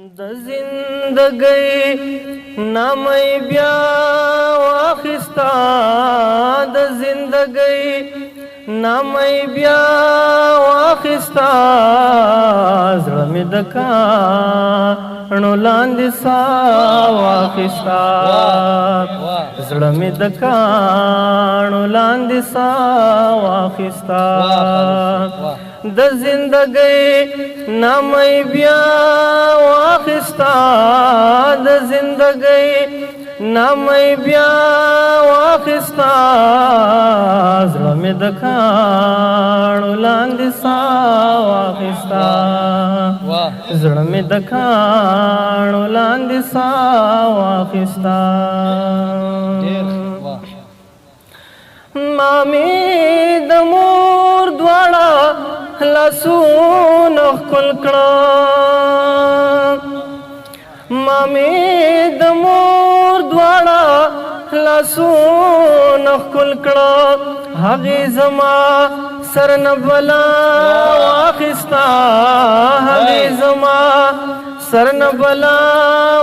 د زندګۍ نامې بیا واخستا د زندګۍ نامې بیا واخستا زړه مې د کاڼو لاندې سا واخستا زړه مې د کاڼو لاندې سا واخستا د زندګۍ نامې بیا واخستا د زندګۍ نامې بیا واخستا زړه مې د کاڼو لاندې سا واخستا زړه مې د کاڼو لاندې سا واخستا مامې د مور دواړه لاسونه ښکل کړه مامې د مور دواړه لاسونه ښکل کړه هغې زما سر نه بلا واخستا هغې زما سر نه بلا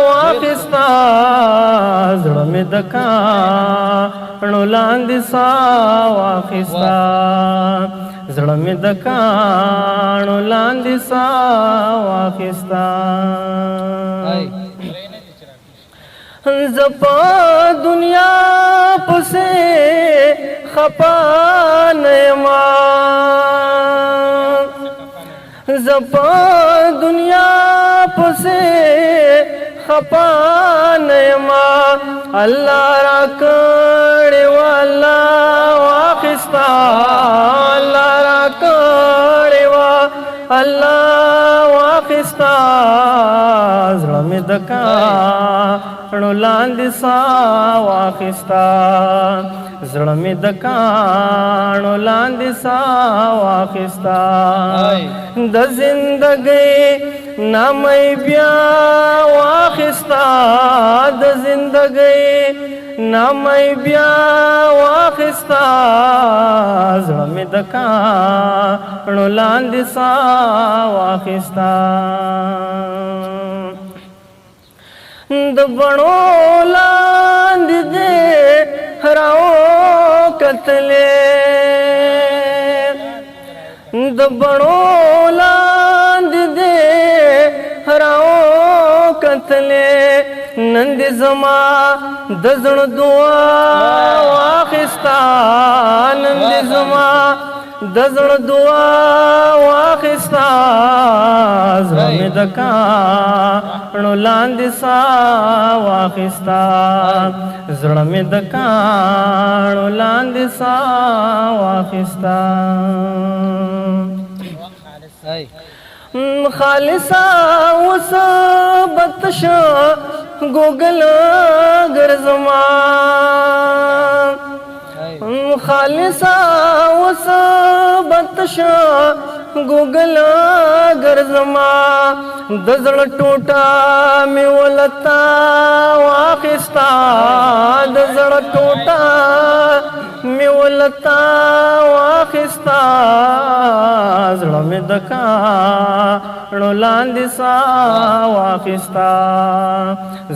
واخستا زړه مې د کاڼو لاندې سا واخستا زړه مې د کاڼو لاندې سا واخستا زه په دنیا پسې خپه نه یمه زه په دنیا پسې خپه نه یمه الله راکړې وه الله واخستا الله راکړې وه الله واخستا زړه مې د کاڼو لاندې سا واخستا زړه مې د کاڼو لاندې سا واخستا د زندګۍ نامې بیا واخستا د زندګۍ نامې بیا واخستا زړه مې د کاڼو لاندې سا واخستا د بڼو لاندې دې راوکتلې د بڼو لاندې دې راوکتلې نن دې زما د زړه دعا واخستا نن دې زما د زړه دعا واخستا زړه مې د کاڼو لاندې سا واخستا زړه مې د کاڼو لاندې سا واخستا خالصا اوس بتش ګوګل ګرځما خالصا اوس بتش ګوګل ګرځما د زړه ټوټه مې ولتا واخستا د زړه ټوټه مې ولتا واخستا زړه مې د کاڼو لاندې سا واخستا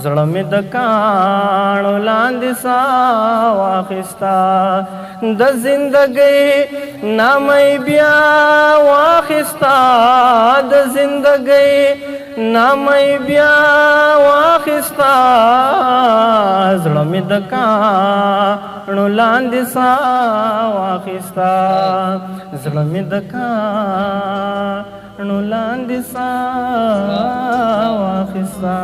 زړه مې د کاڼو لاندې سا واخستا د زندګۍ نامې بیا واخستا د زندګۍ نامې بیا واخستا زړه مې د کاڼو لاندې سا واخستا زړه مې د کاڼو لاندې سا واخستا